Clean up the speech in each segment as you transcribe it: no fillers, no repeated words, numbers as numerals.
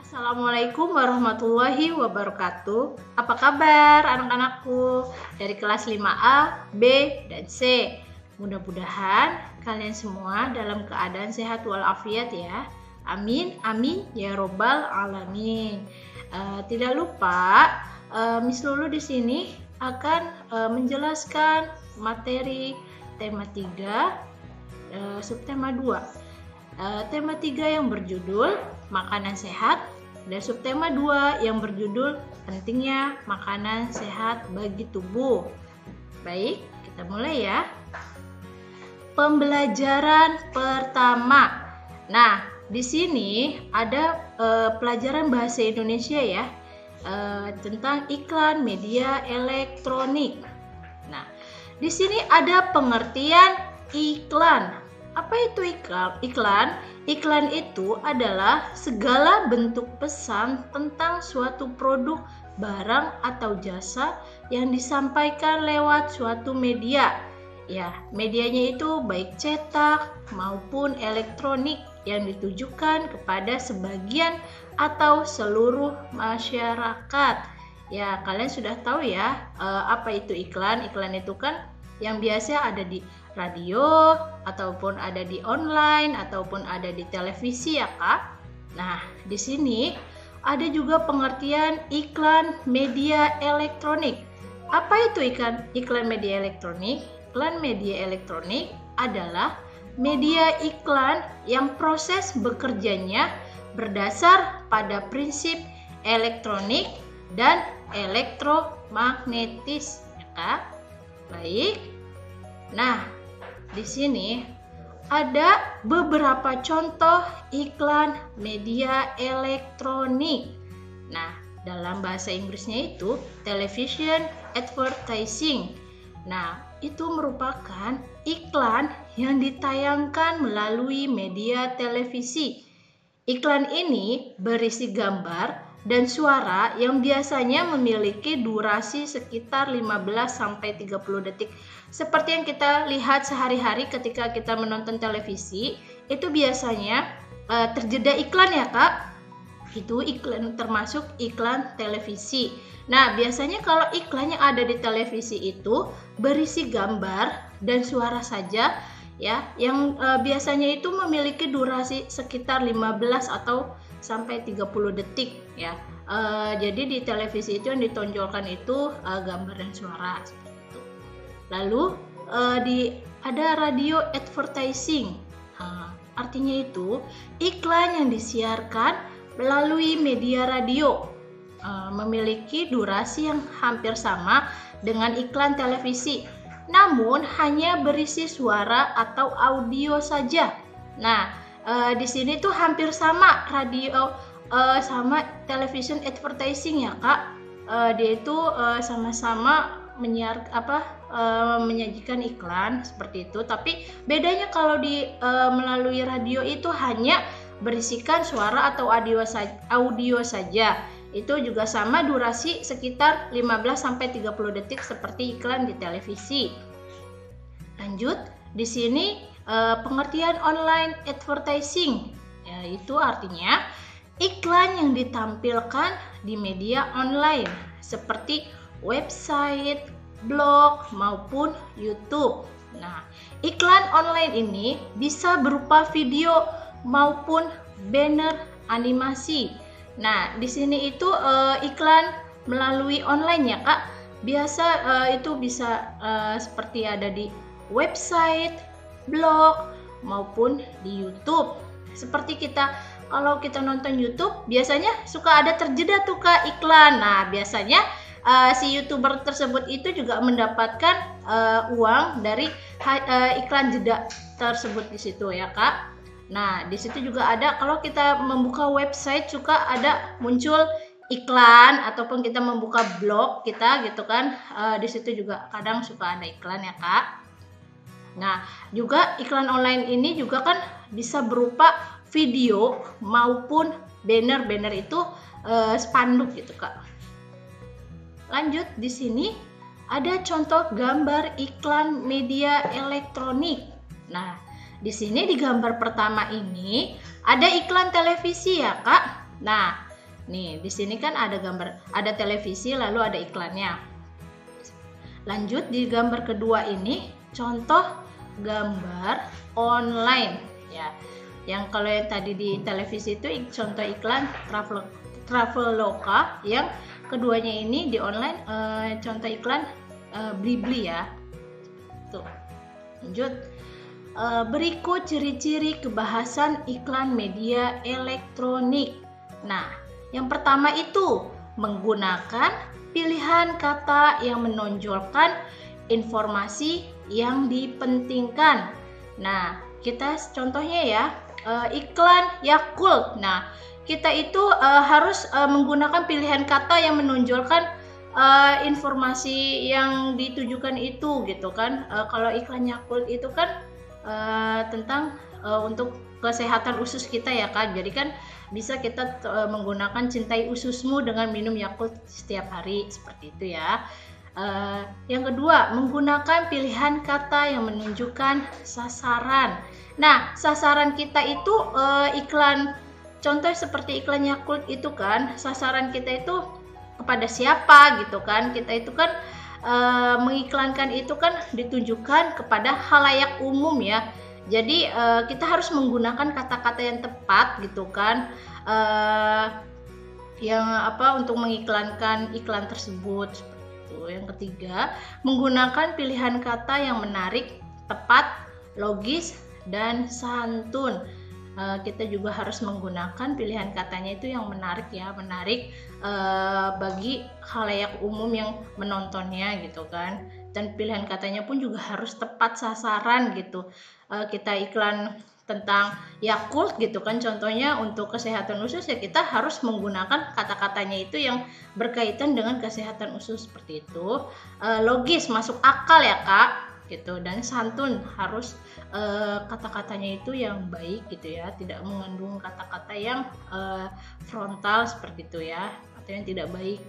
Assalamualaikum warahmatullahi wabarakatuh. Apa kabar anak-anakku dari kelas 5A, B, dan C? Mudah-mudahan kalian semua dalam keadaan sehat walafiat ya. Amin, amin ya robbal alamin. Tidak lupa, Miss Lulu di sini akan menjelaskan materi tema 3, subtema 2. Tema 3 yang berjudul makanan sehat dan subtema 2 yang berjudul pentingnya makanan sehat bagi tubuh. Baik, kita mulai ya. Pembelajaran pertama. Nah, di sini ada pelajaran bahasa Indonesia ya, tentang iklan media elektronik. Nah, di sini ada pengertian iklan. Apa itu iklan? Iklan itu adalah segala bentuk pesan tentang suatu produk, barang, atau jasa yang disampaikan lewat suatu media. Ya, medianya itu baik cetak maupun elektronik yang ditujukan kepada sebagian atau seluruh masyarakat. Ya, kalian sudah tahu ya, apa itu iklan? Iklan itu kan yang biasa ada di radio, ataupun ada di online, ataupun ada di televisi ya Kak. Nah, di sini ada juga pengertian iklan media elektronik. Apa itu iklan media elektronik? Iklan media elektronik adalah media iklan yang proses bekerjanya berdasar pada prinsip elektronik dan elektromagnetis ya Kak. Baik. Nah, di sini ada beberapa contoh iklan media elektronik. Nah, dalam bahasa Inggrisnya itu television advertising. Nah, itu merupakan iklan yang ditayangkan melalui media televisi. Iklan ini berisi gambar dan suara yang biasanya memiliki durasi sekitar 15-30 detik. Seperti yang kita lihat sehari-hari ketika kita menonton televisi, itu biasanya terjeda iklan ya Kak. Itu iklan termasuk iklan televisi. Nah, biasanya kalau iklan yang ada di televisi itu berisi gambar dan suara saja ya, yang biasanya itu memiliki durasi sekitar 15 atau sampai 30 detik ya. Jadi di televisi itu yang ditonjolkan itu gambar dan suara seperti itu. Lalu ada radio advertising. Artinya itu iklan yang disiarkan melalui media radio, memiliki durasi yang hampir sama dengan iklan televisi, namun hanya berisi suara atau audio saja. Nah, di sini tuh hampir sama radio sama television advertising ya Kak. Dia itu sama-sama menyajikan iklan seperti itu, tapi bedanya kalau melalui radio itu hanya berisikan suara atau audio saja. Itu juga sama durasi sekitar 15-30 detik seperti iklan di televisi. Lanjut, di sini pengertian online advertising, yaitu artinya iklan yang ditampilkan di media online seperti website, blog, maupun YouTube. Nah, iklan online ini bisa berupa video maupun banner animasi. Nah, di sini itu iklan melalui online ya Kak. Biasa itu bisa seperti ada di website, blog, maupun di YouTube. Seperti kalau kita nonton YouTube, biasanya suka ada terjeda tuh Kak iklan. Nah, biasanya si YouTuber tersebut itu juga mendapatkan uang dari iklan jeda tersebut di situ ya Kak. Nah, di situ juga ada, kalau kita membuka website suka ada muncul iklan, ataupun kita membuka blog kita gitu kan, di situ juga kadang suka ada iklan ya Kak. Nah, juga iklan online ini juga kan bisa berupa video maupun banner itu spanduk gitu Kak. Lanjut, di sini ada contoh gambar iklan media elektronik. Nah, di sini di gambar pertama ini ada iklan televisi ya Kak. Nah, Nih, di sini kan ada gambar, ada televisi lalu ada iklannya. Lanjut di gambar kedua ini contoh gambar online ya. Yang kalau yang tadi di televisi itu contoh iklan Traveloka, yang keduanya ini di online contoh iklan Blibli ya. Tuh. Lanjut. Berikut ciri-ciri kebahasan iklan media elektronik. Nah, yang pertama itu menggunakan pilihan kata yang menonjolkan informasi yang dipentingkan. Nah, kita contohnya ya, iklan Yakult. Nah, kita itu harus menggunakan pilihan kata yang menonjolkan informasi yang ditujukan itu gitu kan. Kalau iklan Yakult itu kan tentang untuk kesehatan usus kita ya kan. Jadi kan bisa kita menggunakan cintai ususmu dengan minum Yakult setiap hari, seperti itu ya. Yang kedua, menggunakan pilihan kata yang menunjukkan sasaran. Nah, sasaran kita itu iklan, contoh seperti iklan Yakult itu kan, sasaran kita itu kepada siapa gitu kan. Kita itu kan mengiklankan itu kan ditujukan kepada khalayak umum ya. Jadi kita harus menggunakan kata-kata yang tepat gitu kan, yang untuk mengiklankan iklan tersebut. Yang ketiga, menggunakan pilihan kata yang menarik, tepat, logis, dan santun. Kita juga harus menggunakan pilihan katanya itu yang menarik ya, menarik bagi khalayak umum yang menontonnya gitu kan. Dan pilihan katanya pun juga harus tepat sasaran gitu. Kita iklan tentang Yakult gitu kan, contohnya untuk kesehatan usus ya, kita harus menggunakan kata-katanya itu yang berkaitan dengan kesehatan usus, seperti itu. Logis, masuk akal ya Kak gitu, dan santun, harus kata-katanya itu yang baik gitu ya, tidak mengandung kata-kata yang frontal seperti itu ya, atau yang tidak baik.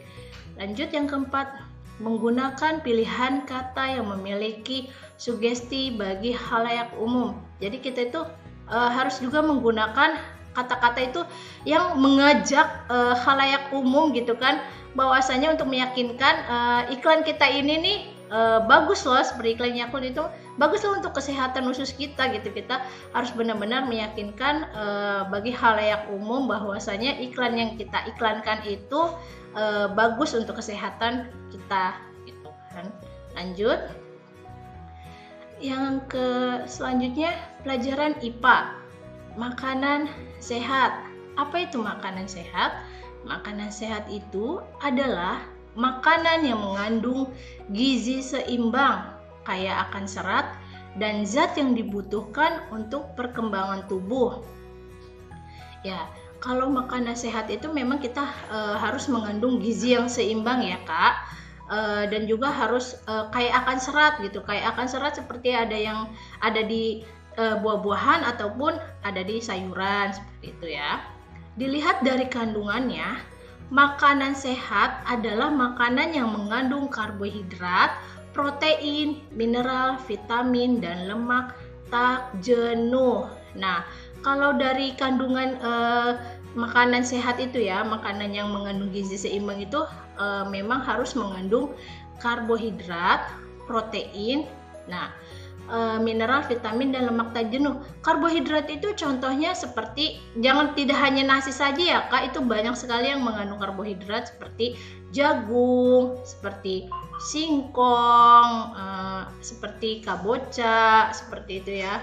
Lanjut yang keempat, menggunakan pilihan kata yang memiliki sugesti bagi khalayak umum. Jadi kita itu harus juga menggunakan kata-kata itu yang mengajak khalayak umum gitu kan, bahwasanya untuk meyakinkan iklan kita ini nih bagus loh, seperti iklan Yakult itu bagus loh untuk kesehatan usus kita gitu. Kita harus benar-benar meyakinkan bagi khalayak umum bahwasanya iklan yang kita iklankan itu bagus untuk kesehatan kita gitu kan. Lanjut yang selanjutnya, pelajaran IPA, makanan sehat. Apa itu makanan sehat? Makanan sehat itu adalah makanan yang mengandung gizi seimbang, kaya akan serat dan zat yang dibutuhkan untuk perkembangan tubuh. Ya, kalau makanan sehat itu memang kita harus mengandung gizi yang seimbang ya Kak. Dan juga harus kaya akan serat gitu. Kaya akan serat seperti ada di buah-buahan ataupun ada di sayuran, seperti itu ya. Dilihat dari kandungannya, makanan sehat adalah makanan yang mengandung karbohidrat, protein, mineral, vitamin, dan lemak tak jenuh. Nah, kalau dari kandungan makanan sehat itu ya, makanan yang mengandung gizi seimbang itu memang harus mengandung karbohidrat, protein, mineral, vitamin, dan lemak tak jenuh. Karbohidrat itu contohnya seperti, tidak hanya nasi saja ya Kak, itu banyak sekali yang mengandung karbohidrat seperti jagung, seperti singkong, seperti kabocha, seperti itu ya.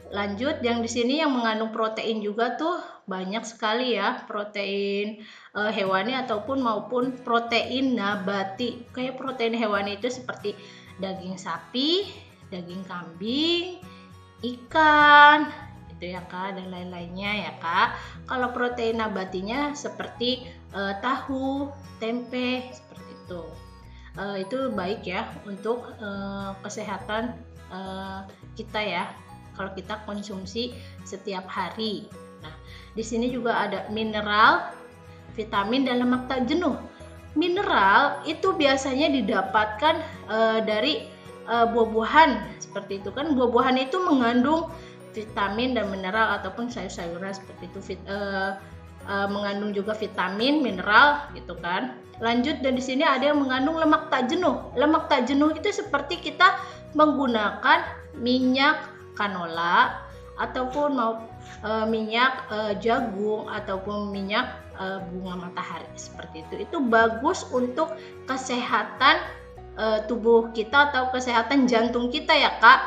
Lanjut, yang di sini yang mengandung protein juga tuh banyak sekali ya, protein hewani maupun protein nabati. Kayak protein hewani itu seperti daging sapi, daging kambing, ikan, itu ya Kak, dan lain-lainnya ya Kak. Kalau protein nabatinya seperti tahu, tempe, seperti itu. Itu baik ya untuk kesehatan kita ya, kalau kita konsumsi setiap hari. Nah, di sini juga ada mineral, vitamin, dan lemak tak jenuh. Mineral itu biasanya didapatkan dari buah-buahan, seperti itu kan. Buah-buahan itu mengandung vitamin dan mineral, ataupun sayur-sayuran seperti itu. mengandung juga vitamin, mineral gitu kan. Lanjut, dan di sini ada yang mengandung lemak tak jenuh. Lemak tak jenuh itu seperti kita menggunakan minyak canola ataupun minyak jagung ataupun minyak bunga matahari seperti itu. Itu bagus untuk kesehatan tubuh kita atau kesehatan jantung kita ya Kak,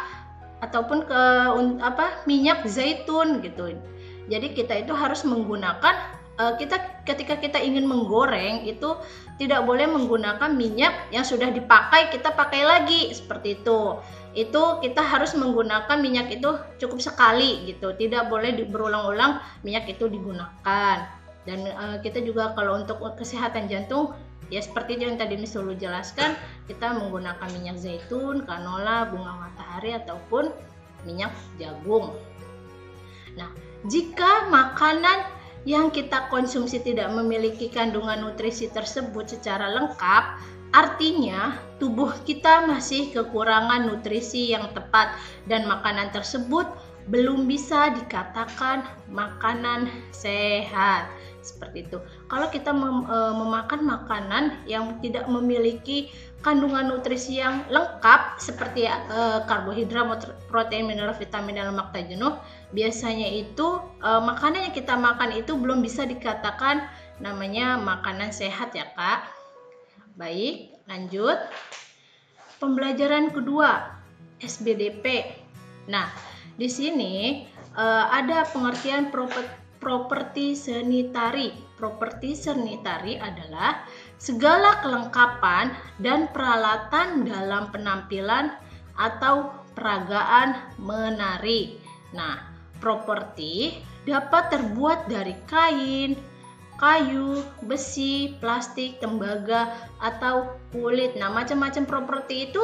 ataupun minyak zaitun gitu. Jadi kita itu harus menggunakan ketika kita ingin menggoreng itu tidak boleh menggunakan minyak yang sudah dipakai kita pakai lagi seperti itu. Itu kita harus menggunakan minyak itu cukup sekali gitu, tidak boleh berulang-ulang minyak itu digunakan. Dan kita juga kalau untuk kesehatan jantung ya seperti yang tadi Miss Lulu jelaskan, kita menggunakan minyak zaitun, canola, bunga matahari ataupun minyak jagung. Nah, jika makanan yang kita konsumsi tidak memiliki kandungan nutrisi tersebut secara lengkap, artinya tubuh kita masih kekurangan nutrisi yang tepat dan makanan tersebut belum bisa dikatakan makanan sehat. Seperti itu. Kalau kita memakan makanan yang tidak memiliki kandungan nutrisi yang lengkap seperti karbohidrat, protein, mineral, vitamin, dan lemak tak jenuh, biasanya itu makanan yang kita makan itu belum bisa dikatakan namanya makanan sehat ya Kak. Baik, lanjut. Pembelajaran kedua, SBDP. Nah, di sini ada pengertian properti sanitari. Properti sanitari adalah segala kelengkapan dan peralatan dalam penampilan atau peragaan menari. Nah, properti dapat terbuat dari kain, kayu, besi, plastik, tembaga, atau kulit. Nah, macam-macam properti itu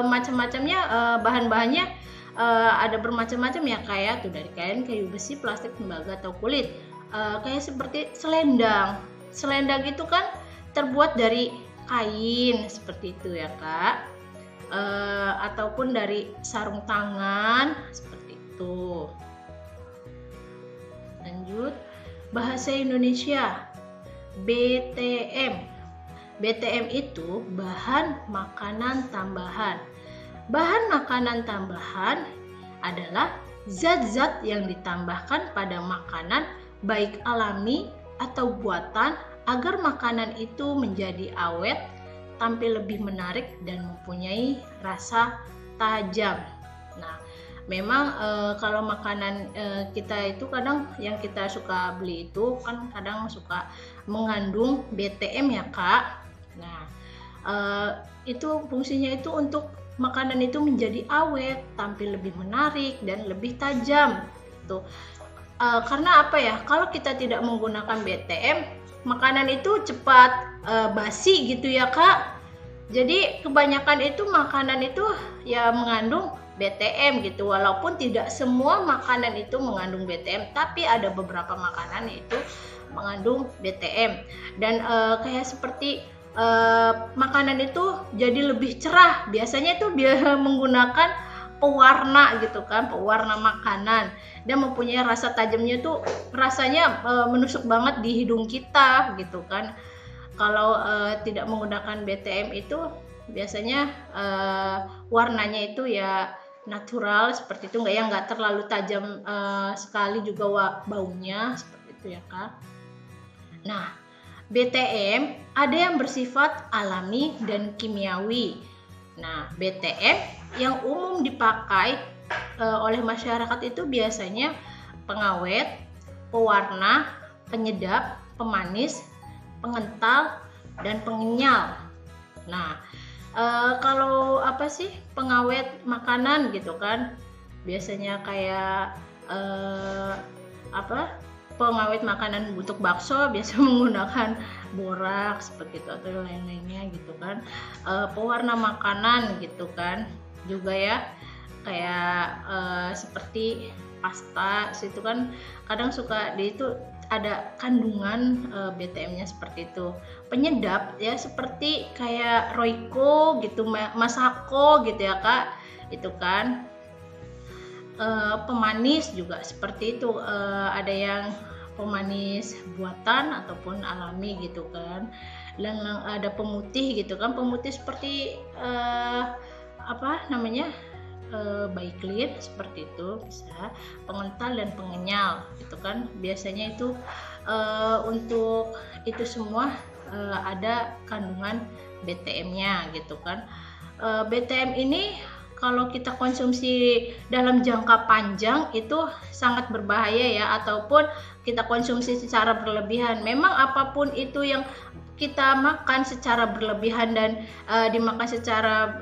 macam-macamnya bahan-bahannya ada bermacam-macam ya, kayak tuh dari kain, kayu, besi, plastik, tembaga, atau kulit. Kayak seperti selendang. Selendang itu kan terbuat dari kain seperti itu ya Kak. Ataupun dari sarung tangan seperti itu. Lanjut, bahasa Indonesia, BTM. BTM itu bahan makanan tambahan. Bahan makanan tambahan adalah zat-zat yang ditambahkan pada makanan baik alami atau buatan agar makanan itu menjadi awet, tampil lebih menarik, dan mempunyai rasa tajam. Nah, memang kalau makanan kita itu kadang yang kita suka beli itu kan kadang suka mengandung BTM ya Kak. Nah, itu fungsinya itu untuk makanan itu menjadi awet, tampil lebih menarik, dan lebih tajam. Gitu. Karena apa ya? Kalau kita tidak menggunakan BTM, makanan itu cepat basi gitu ya Kak. Jadi kebanyakan itu makanan itu ya mengandung BTM gitu. Walaupun tidak semua makanan itu mengandung BTM, tapi ada beberapa makanan itu mengandung BTM. Dan kayak seperti makanan itu jadi lebih cerah. Biasanya itu dia menggunakan pewarna gitu kan, pewarna makanan, dan mempunyai rasa tajamnya tuh rasanya menusuk banget di hidung kita gitu kan. Kalau tidak menggunakan BTM itu biasanya warnanya itu ya natural seperti itu, nggak terlalu tajam sekali juga baunya seperti itu ya Kak. Nah, BTM ada yang bersifat alami dan kimiawi. Nah, BTM yang umum dipakai oleh masyarakat itu biasanya pengawet, pewarna, penyedap, pemanis, pengental, dan pengenyal. Nah, kalau pengawet makanan gitu kan, biasanya kayak pengawet makanan untuk bakso biasa menggunakan boraks seperti itu atau lain-lainnya gitu kan. Pewarna makanan gitu kan juga ya, kayak seperti pasta itu kan kadang suka itu ada kandungan BTM-nya seperti itu. Penyedap ya seperti kayak Royco gitu, Masako gitu ya Kak, itu kan. Pemanis juga seperti itu, ada yang pemanis buatan ataupun alami gitu kan. Dan ada pemutih gitu kan, pemutih seperti apa namanya, Baiklin seperti itu bisa, pengental dan pengenyal gitu kan. Biasanya itu untuk itu semua ada kandungan BTM-nya gitu kan. BTM ini kalau kita konsumsi dalam jangka panjang itu sangat berbahaya ya, ataupun kita konsumsi secara berlebihan. Memang apapun itu yang kita makan secara berlebihan dan dimakan secara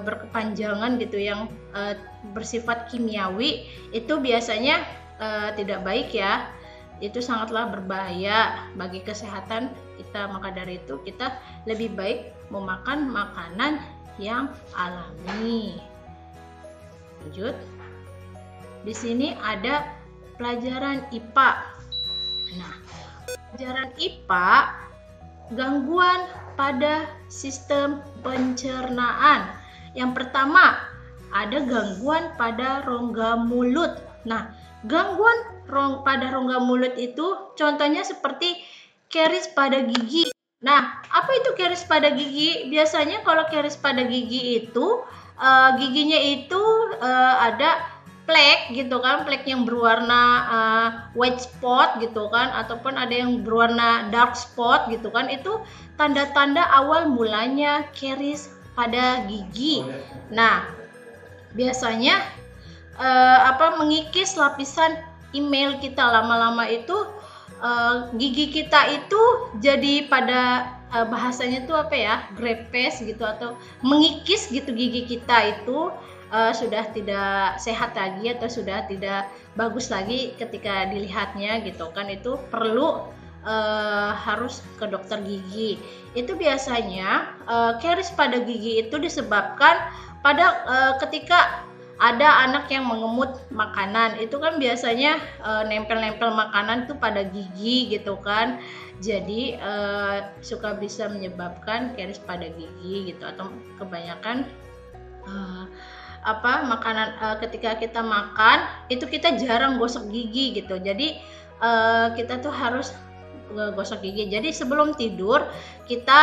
berkepanjangan gitu, yang bersifat kimiawi, itu biasanya tidak baik ya. Itu sangatlah berbahaya bagi kesehatan kita. Maka dari itu kita lebih baik memakan makanan yang alami. Lanjut. Di sini ada pelajaran IPA. Nah, pelajaran IPA, gangguan pada sistem pencernaan. Yang pertama, ada gangguan pada rongga mulut. Nah, gangguan pada rongga mulut itu contohnya seperti karies pada gigi. Nah, apa itu karies pada gigi? Biasanya kalau karies pada gigi itu giginya itu ada plek gitu kan, plek yang berwarna white spot gitu kan, ataupun ada yang berwarna dark spot gitu kan. Itu tanda-tanda awal mulanya karies pada gigi. Nah, biasanya mengikis lapisan email kita, lama-lama itu gigi kita itu jadi pada bahasanya itu apa ya, grepes gitu, atau mengikis gitu. Gigi kita itu sudah tidak sehat lagi atau sudah tidak bagus lagi ketika dilihatnya gitu kan. Itu perlu harus ke dokter gigi. Itu biasanya karies pada gigi itu disebabkan pada ketika ada anak yang mengemut makanan. Itu kan biasanya nempel-nempel makanan tuh pada gigi gitu kan. Jadi suka bisa menyebabkan karies pada gigi gitu. Atau kebanyakan makanan ketika kita makan itu kita jarang gosok gigi gitu. Jadi kita tuh harus gosok gigi. Jadi sebelum tidur kita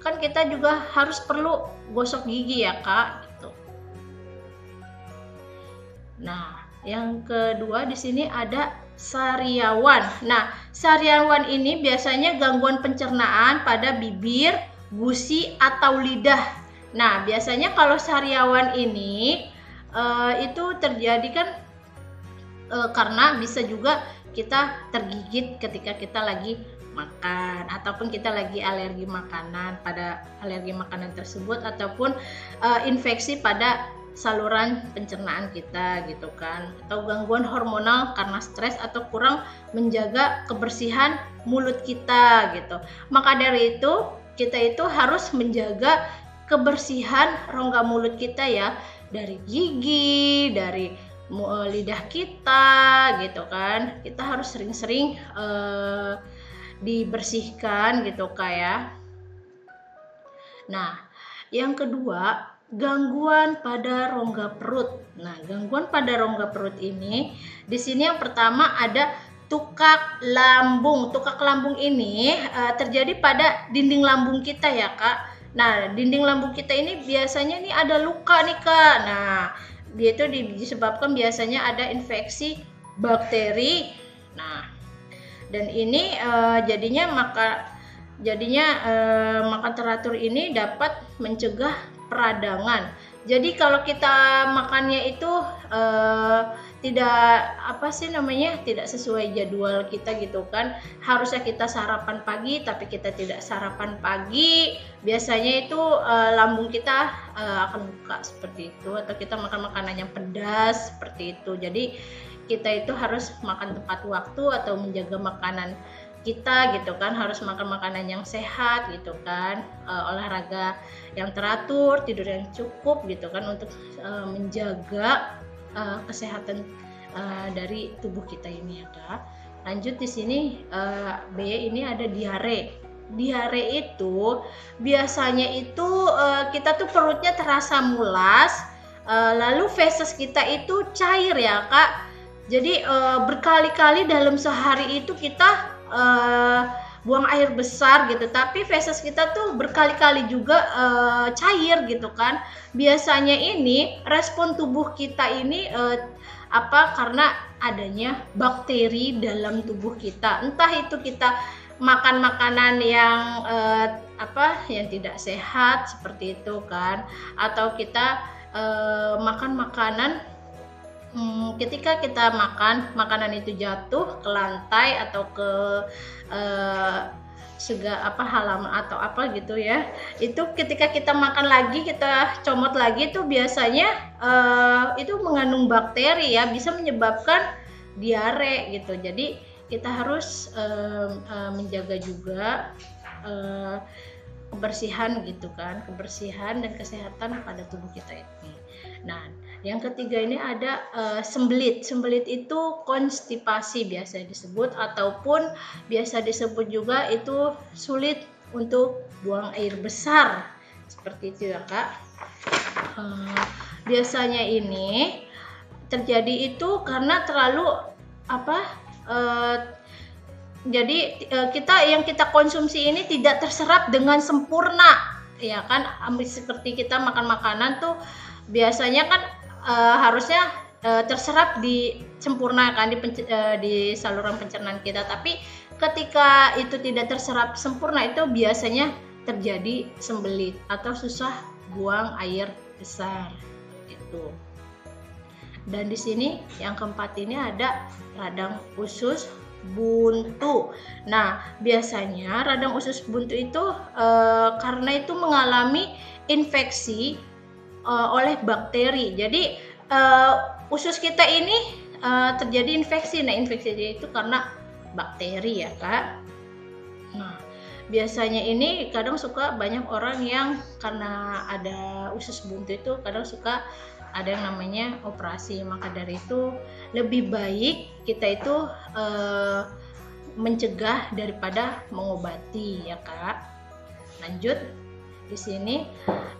kan kita juga harus perlu gosok gigi ya Kak gitu. Nah, yang kedua di sini ada sariawan. Nah, sariawan ini biasanya gangguan pencernaan pada bibir, gusi atau lidah. Nah, biasanya kalau sariawan ini itu terjadi kan karena bisa juga kita tergigit ketika kita lagi makan, ataupun kita lagi alergi makanan, pada alergi makanan tersebut, ataupun infeksi pada saluran pencernaan kita gitu kan, atau gangguan hormonal karena stres atau kurang menjaga kebersihan mulut kita gitu. Maka dari itu kita itu harus menjaga kebersihan rongga mulut kita ya, dari gigi, dari lidah kita gitu kan. Kita harus sering-sering dibersihkan gitu kayak. Nah, yang kedua, gangguan pada rongga perut. Nah, gangguan pada rongga perut ini di sini yang pertama ada tukak lambung. Tukak lambung ini terjadi pada dinding lambung kita ya Kak. Nah, dinding lambung kita ini biasanya nih ada luka nih Kak. Nah, dia itu disebabkan biasanya ada infeksi bakteri. Nah, dan ini jadinya makan teratur ini dapat mencegah peradangan. Jadi kalau kita makannya itu tidak sesuai jadwal kita gitu kan. Harusnya kita sarapan pagi tapi kita tidak sarapan pagi. Biasanya itu lambung kita akan buka seperti itu, atau kita makan makanan yang pedas seperti itu. Jadi kita itu harus makan tepat waktu atau menjaga makanan kita gitu kan, harus makan makanan yang sehat gitu kan, olahraga yang teratur, tidur yang cukup gitu kan, untuk menjaga kesehatan dari tubuh kita ini ya Kak. Lanjut di sini B ini ada diare. Diare itu biasanya itu kita tuh perutnya terasa mulas, lalu feses kita itu cair ya Kak. Jadi berkali-kali dalam sehari itu kita buang air besar gitu, tapi feses kita tuh berkali-kali juga cair gitu kan. Biasanya ini respon tubuh kita ini karena adanya bakteri dalam tubuh kita. Entah itu kita makan makanan yang yang tidak sehat seperti itu kan, atau kita makan makanan ketika kita makan makanan itu jatuh ke lantai atau ke halaman atau apa gitu ya, itu ketika kita makan lagi, kita comot lagi, itu biasanya itu mengandung bakteri ya, bisa menyebabkan diare gitu. Jadi kita harus menjaga juga kebersihan gitu kan, kebersihan dan kesehatan pada tubuh kita ini. Nah, yang ketiga ini ada sembelit. Sembelit itu konstipasi biasa disebut, ataupun biasa disebut juga itu sulit untuk buang air besar, seperti itu ya Kak. Biasanya ini terjadi itu karena terlalu jadi yang kita konsumsi ini tidak terserap dengan sempurna, ya kan? Seperti kita makan makanan tuh biasanya kan harusnya terserap disempurnakan di saluran pencernaan kita, tapi ketika itu tidak terserap sempurna, itu biasanya terjadi sembelit atau susah buang air besar itu. Dan di sini yang keempat ini ada radang usus buntu. Nah, biasanya radang usus buntu itu karena itu mengalami infeksi oleh bakteri. Jadi usus kita ini terjadi infeksi. Nah, infeksi itu karena bakteri ya Kak. Nah, biasanya ini kadang suka banyak orang yang karena ada usus buntu itu kadang suka ada yang namanya operasi. Maka dari itu lebih baik kita itu mencegah daripada mengobati ya Kak. Lanjut di sini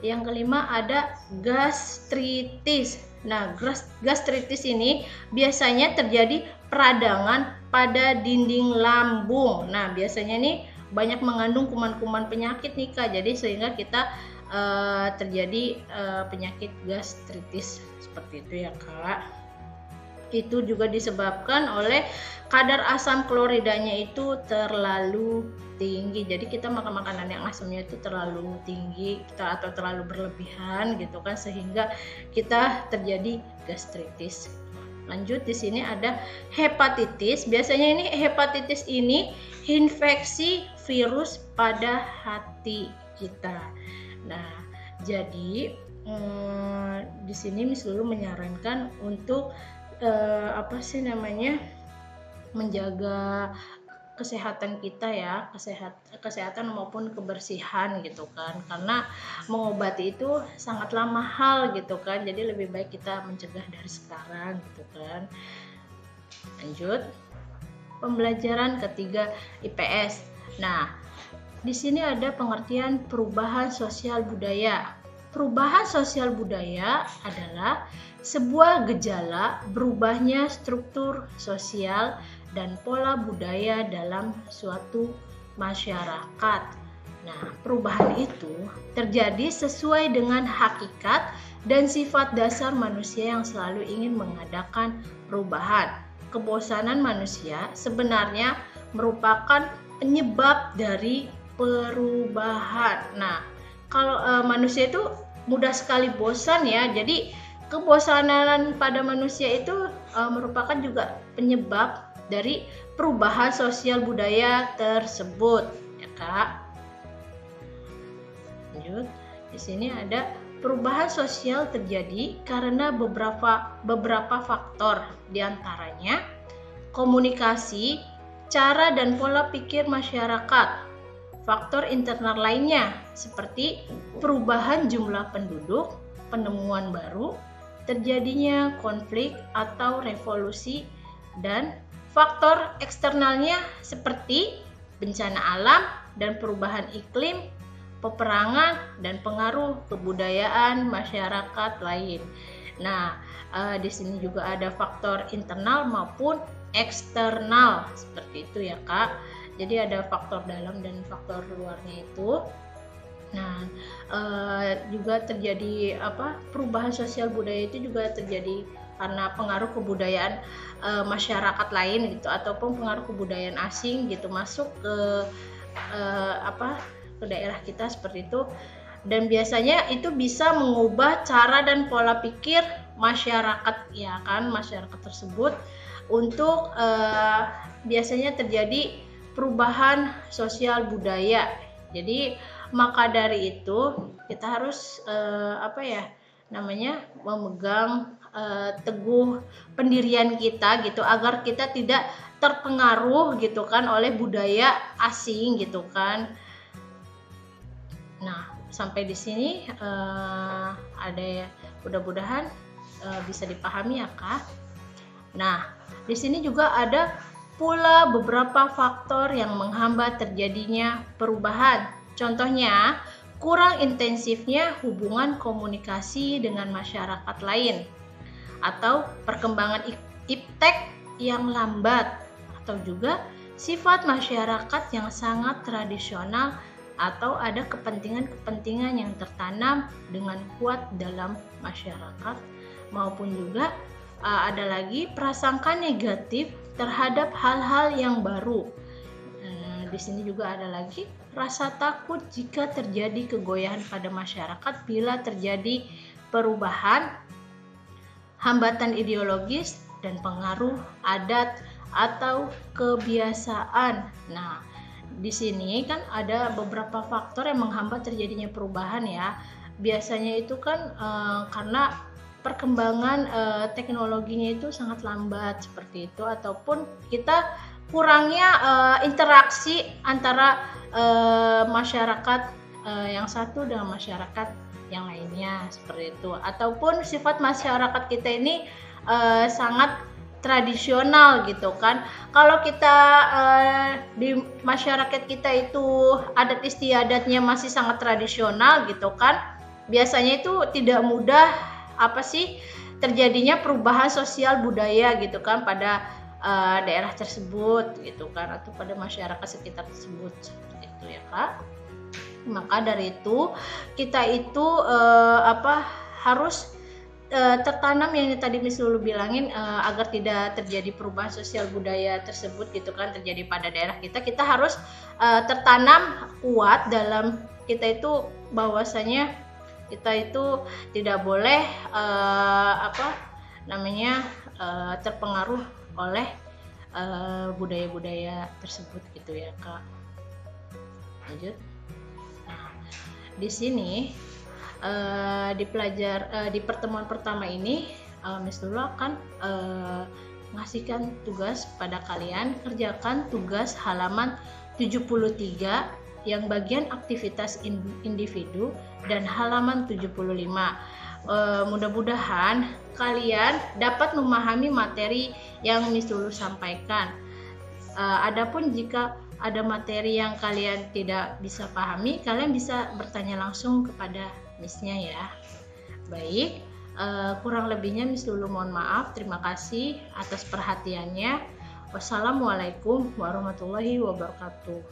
yang kelima ada gastritis. Nah, gastritis ini biasanya terjadi peradangan pada dinding lambung. Nah, biasanya ini banyak mengandung kuman-kuman penyakit nih Kak. Jadi sehingga kita terjadi penyakit gastritis seperti itu ya Kak. Itu juga disebabkan oleh kadar asam kloridanya itu terlalu tinggi. Jadi kita makan makanan yang asamnya itu terlalu tinggi atau terlalu berlebihan gitu kan, sehingga kita terjadi gastritis. Lanjut di sini ada hepatitis. Biasanya ini hepatitis ini infeksi virus pada hati kita. Nah, jadi di sini selalu menyarankan untuk menjaga kesehatan kita ya, kesehatan maupun kebersihan gitu kan, karena mengobati itu sangatlah mahal gitu kan. Jadi lebih baik kita mencegah dari sekarang gitu kan. Lanjut pembelajaran ketiga IPS. Nah, di sini ada pengertian perubahan sosial budaya. Perubahan sosial budaya adalah sebuah gejala berubahnya struktur sosial dan pola budaya dalam suatu masyarakat. Nah, perubahan itu terjadi sesuai dengan hakikat dan sifat dasar manusia yang selalu ingin mengadakan perubahan. Kebosanan manusia sebenarnya merupakan penyebab dari perubahan. Nah, kalau manusia itu mudah sekali bosan ya. Jadi kebosanan pada manusia itu merupakan juga penyebab dari perubahan sosial budaya tersebut, ya Kak. Lanjut, di sini ada perubahan sosial terjadi karena beberapa faktor, diantaranya komunikasi, cara dan pola pikir masyarakat. Faktor internal lainnya seperti perubahan jumlah penduduk, penemuan baru, terjadinya konflik atau revolusi, dan faktor eksternalnya seperti bencana alam dan perubahan iklim, peperangan, dan pengaruh kebudayaan masyarakat lain. Nah, di sini juga ada faktor internal maupun eksternal seperti itu ya Kak. Jadi ada faktor dalam dan faktor luarnya itu. Nah, juga terjadi perubahan sosial budaya itu juga terjadi karena pengaruh kebudayaan masyarakat lain gitu, ataupun pengaruh kebudayaan asing gitu masuk ke ke daerah kita seperti itu. Dan biasanya itu bisa mengubah cara dan pola pikir masyarakat ya kan, masyarakat tersebut untuk biasanya terjadi perubahan sosial budaya. Jadi maka dari itu kita harus memegang teguh pendirian kita gitu, agar kita tidak terpengaruh gitu kan oleh budaya asing gitu kan. Nah, sampai di sini ada ya, mudah-mudahan bisa dipahami ya Kak. Nah, di sini juga ada pula beberapa faktor yang menghambat terjadinya perubahan. Contohnya, kurang intensifnya hubungan komunikasi dengan masyarakat lain, atau perkembangan iptek yang lambat, atau juga sifat masyarakat yang sangat tradisional, atau ada kepentingan-kepentingan yang tertanam dengan kuat dalam masyarakat, maupun juga ada lagi prasangka negatif terhadap hal-hal yang baru. Di sini juga ada lagi rasa takut jika terjadi kegoyahan pada masyarakat bila terjadi perubahan, hambatan ideologis, dan pengaruh adat atau kebiasaan. Nah, di sini kan ada beberapa faktor yang menghambat terjadinya perubahan ya. Biasanya itu kan karena perkembangan teknologinya itu sangat lambat seperti itu, ataupun kita kurangnya interaksi antara masyarakat yang satu dengan masyarakat yang lainnya seperti itu, ataupun sifat masyarakat kita ini sangat tradisional gitu kan. Kalau kita di masyarakat kita itu adat istiadatnya masih sangat tradisional gitu kan, biasanya itu tidak mudah terjadinya perubahan sosial budaya gitu kan pada daerah tersebut gitu kan, atau pada masyarakat sekitar tersebut seperti itu ya Kak. Maka dari itu kita itu harus tertanam yang tadi Miss Lulu bilangin, agar tidak terjadi perubahan sosial budaya tersebut gitu kan terjadi pada daerah kita. Kita harus tertanam kuat dalam kita itu bahwasanya kita itu tidak boleh terpengaruh oleh budaya-budaya tersebut gitu ya Kak. Lanjut. Nah, di sini di pertemuan pertama ini Miss Lulu akan ngasihkan tugas pada kalian, kerjakan tugas halaman 73 yang bagian aktivitas individu dan halaman 75. Mudah-mudahan kalian dapat memahami materi yang Miss Lulu sampaikan. Adapun jika ada materi yang kalian tidak bisa pahami, kalian bisa bertanya langsung kepada Miss-nya ya. Baik, kurang lebihnya Miss Lulu mohon maaf. Terima kasih atas perhatiannya. Wassalamualaikum warahmatullahi wabarakatuh.